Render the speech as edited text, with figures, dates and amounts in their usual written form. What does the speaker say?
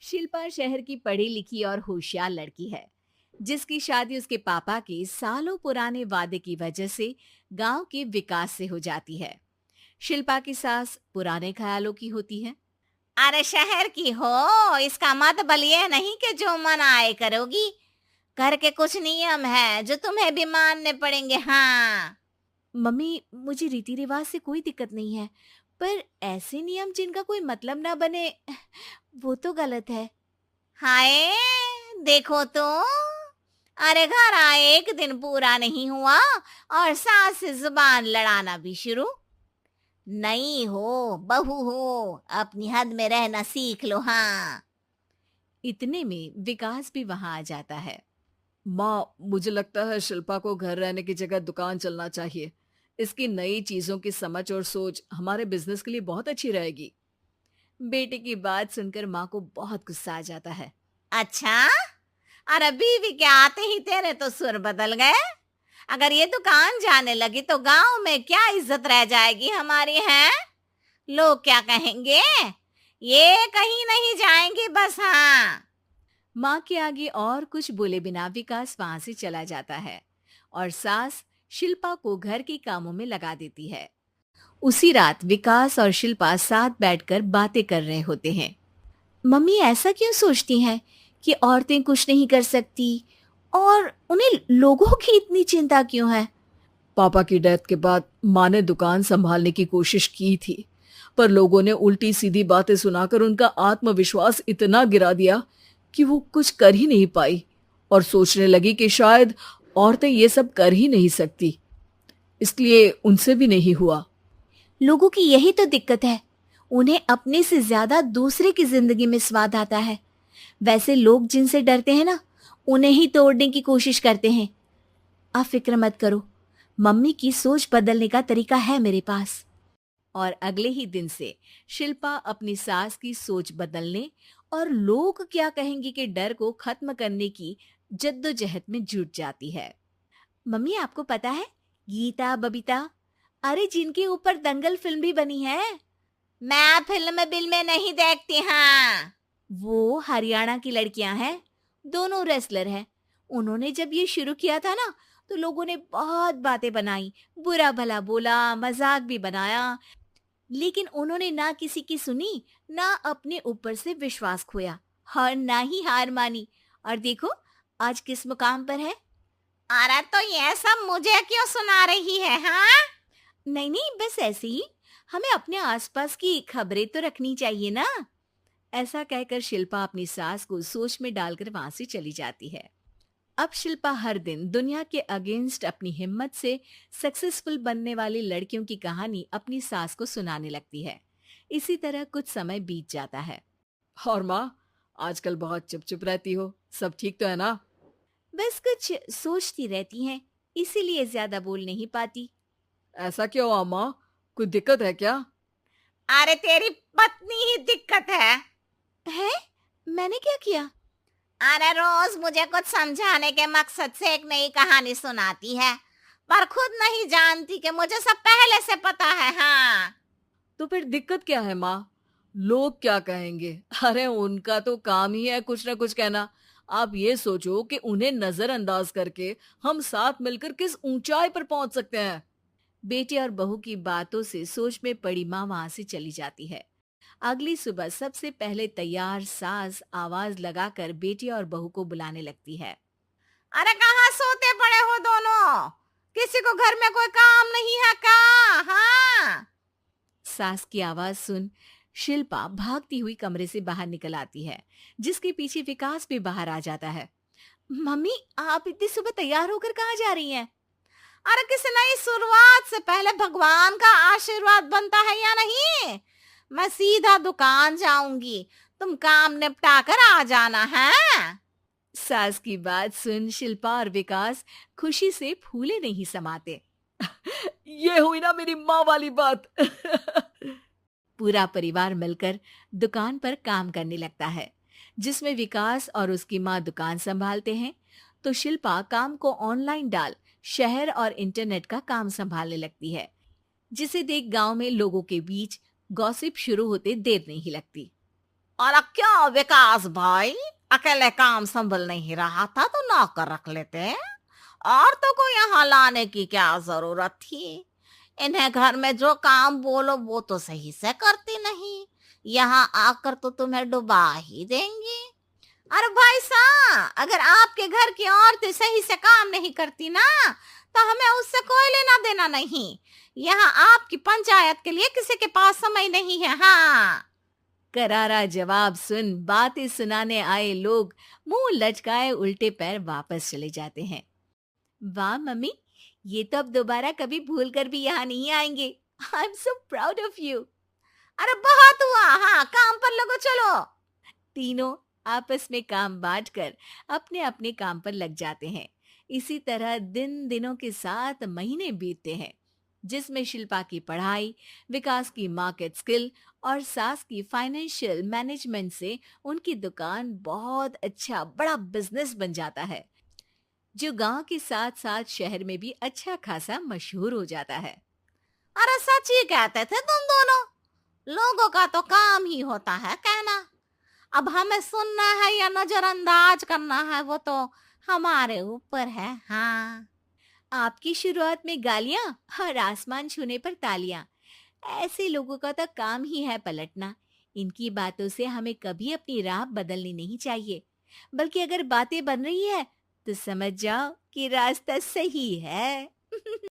शिल्पा शहर की पढ़ी लिखी और होशियार लड़की है, जिसकी शादी उसके पापा के सालों पुराने वादे की वजह से गांव के विकास से हो जाती है। शिल्पा की सास पुराने ख्यालों की होती है। अरे शहर की हो, इसका मतलब ये नहीं कि जो मन आए करोगी। घर के कुछ नियम है जो तुम्हें भी मानने पड़ेंगे। हाँ। मम्मी, मुझे रीति रिवाज से कोई दिक्कत नहीं है, पर ऐसे नियम जिनका कोई मतलब ना बने, वो तो गलत है। हाय, देखो तो। अरे घर आए एक दिन पूरा नहीं हुआ और सास से जुबान लड़ाना भी शुरू। नहीं हो, बहू हो, अपनी हद में रहना सीख लो। हाँ। इतने में विकास भी वहां आ जाता है। माँ, मुझे लगता है शिल्पा को घर रहने की जगह दुकान चलना चाहिए। इसकी नई चीजों की समझ और सोच हमारे बिजनेस के लिए बहुत अच्छी रहेगी। बेटे की बात सुनकर माँ को बहुत गुस्सा आ जाता है। अच्छा, अरे बीवी के आते ही तेरे तो सुर बदल गए। अगर ये दुकान जाने लगी तो गांव में क्या इज्जत रह जाएगी हमारी है। लोग क्या कहेंगे। ये कहीं नहीं जाएंगी बस। हाँ। माँ के आगे और कुछ बोले बिना विकास वहां से चला जाता है और सास शिल्पा को घर के कामों में लगा देती है। उसी रात विकास और शिल्पा साथ बैठकर बातें कर रहे होते हैं। मम्मी ऐसा क्यों सोचती हैं कि औरतें कुछ नहीं कर सकती, और उन्हें लोगों की इतनी चिंता क्यों है? पापा की डेथ के बाद माँ ने दुकान संभालने की कोशिश की थी, पर लोगों ने उल्टी सीधी बातें सुनाकर उनका आत्मविश्वास इतना गिरा दिया कि वो कुछ कर ही नहीं पाई और सोचने लगी कि शायद औरतें ये सब कर ही नहीं सकती। इसलिए उनसे भी नहीं हुआ। लोगों की यही तो दिक्कत है, उन्हें अपने से ज्यादा दूसरे की जिंदगी में स्वाद आता है। वैसे लोग जिनसे डरते हैं ना, उन्हें ही तोड़ने की कोशिश करते हैं। आप फिक्र मत करो, मम्मी की सोच बदलने का तरीका है मेरे पास। और अगले ही दिन से शिल्पा अपनी सास की सोच बदलने और लोग क्या कहेंगे के डर को खत्म करने की जद्दोजहद में जुट जाती है। मम्मी, आपको पता है, गीता बबीता, अरे जिनके ऊपर दंगल फिल्म भी बनी है, मैं फिल्म बिल में नहीं देखती। हाँ। वो हरियाणा की लड़कियां हैं। दोनों रेसलर हैं। उन्होंने जब ये शुरू किया था ना, तो लोगों ने बहुत बातें बनाई, बुरा भला बोला, मजाक भी बनाया, लेकिन उन्होंने ना किसी की सुनी, ना अपने ऊपर से विश्वास खोया और ना ही हार मानी। और देखो आज किस मुकाम पर है। अरे तो ये सब मुझे क्यों सुना रही है। हाँ। नहीं नहीं, बस ऐसे ही, हमें अपने आसपास की खबरें तो रखनी चाहिए ना। ऐसा कहकर शिल्पा अपनी सास को सोच में डालकर वहां से चली जाती है। अब शिल्पा हर दिन दुनिया के अगेंस्ट अपनी हिम्मत से सक्सेसफुल बनने वाली लड़कियों की कहानी अपनी सास को सुनाने लगती है। इसी तरह कुछ समय बीत जाता है। और माँ, आजकल बहुत चुप चुप रहती हो, सब ठीक तो है ना? बस कुछ सोचती रहती हैं, इसीलिए ज्यादा बोल नहीं पाती। ऐसा क्यों हुआ माँ? कोई दिक्कत है क्या? अरे तेरी पत्नी ही दिक्कत है। है? मैंने क्या किया? अरे रोज मुझे कुछ समझाने के मकसद से एक नई कहानी सुनाती है, पर खुद नहीं जानती कि मुझे सब पहले से पता है। हाँ। तो फिर दिक्कत क्या है माँ? लोग क्या कहेंगे? अरे उनका तो काम ही है कुछ ना कुछ कहना। आप ये सोचो कि उन्हें नजरअंदाज करके हम साथ मिलकर किस ऊंचाई पर पहुंच सकते हैं। बेटे और बहू की बातों से सोच में पड़ी माँ वहां से चली जाती है। अगली सुबह सबसे पहले तैयार सास आवाज लगाकर बेटी और बहू को बुलाने लगती है। अरे कहाँ सोते पड़े हो दोनों? किसी को घर में कोई काम नहीं है का? हाँ। सास की आवाज सुन शिल्पा भागती हुई कमरे से बाहर निकल आती है, जिसके पीछे विकास भी बाहर आ जाता है। मम्मी, आप इतनी सुबह तैयार होकर कहाँ जा रही हैं? अरे किसी नई शुरुआत से पहले भगवान का आशीर्वाद बनता है या नहीं? मैं सीधा दुकान जाऊंगी, तुम काम निपटा कर आ जाना है। सास की बात सुन शिल्पा और विकास खुशी से फूले नहीं समाते। ये हुई ना मेरी माँ वाली बात। पूरा परिवार मिलकर दुकान पर काम करने लगता है, जिसमें विकास और उसकी माँ दुकान संभालते हैं, तो शिल्पा काम को ऑनलाइन डाल शहर और इंटरनेट का काम संभालने लगती है, जिसे देख गांव में लोगों के बीच गॉसिप शुरू होते देर नहीं लगती। और क्या विकास भाई, अकेले काम संभल नहीं रहा था तो नौकर रख लेते, और तो को यहाँ लाने की क्या जरूरत थी। इन्हें घर में जो काम बोलो वो तो सही से करती नहीं, यहाँ आकर तो तुम्हें डुबा ही देंगी। अरे भाई साहब, अगर आपके घर की औरतें सही से काम नहीं करती ना, तो हमें उससे कोई लेना देना नहीं। यहाँ आपकी पंचायत के लिए किसी के पास समय नहीं है। हाँ, करारा जवाब सुन बातें सुनाने आए लोग मुंह लटकाए उल्टे पैर वापस चले जाते हैं। वाह मम्मी, ये तो अब दोबारा कभी भूल कर भी यहाँ नहीं आएंगे। I am so proud of you. अरे बहुत हुआ, हाँ काम पर लगो चलो। तीनों आपस में काम बांटकर अपने अपने काम पर लग जाते हैं। इसी तरह दिन दिनों के साथ महीने बीतते हैं, जिसमें शिल्पा की पढ़ाई, विकास की मार्केट स्किल और सास की फाइनेंशियल मैनेजमेंट से उनकी दुकान बहुत अच्छा बड़ा बिजनेस बन जाता है, जो गांव के साथ साथ शहर में भी अच्छा खासा मशहूर हो जाता है। अरे सच ही कहते थे तुम दोनों, लोगों का तो काम ही होता है कहना। अब हमें सुनना है या नजरअंदाज करना है वो तो हमारे ऊपर है। हाँ, आपकी शुरुआत में गालियां और आसमान छूने पर तालियां, ऐसे लोगों का तो काम ही है पलटना। इनकी बातों से हमें कभी अपनी राह बदलनी नहीं चाहिए, बल्कि अगर बातें बन रही है तो समझ जाओ कि रास्ता सही है।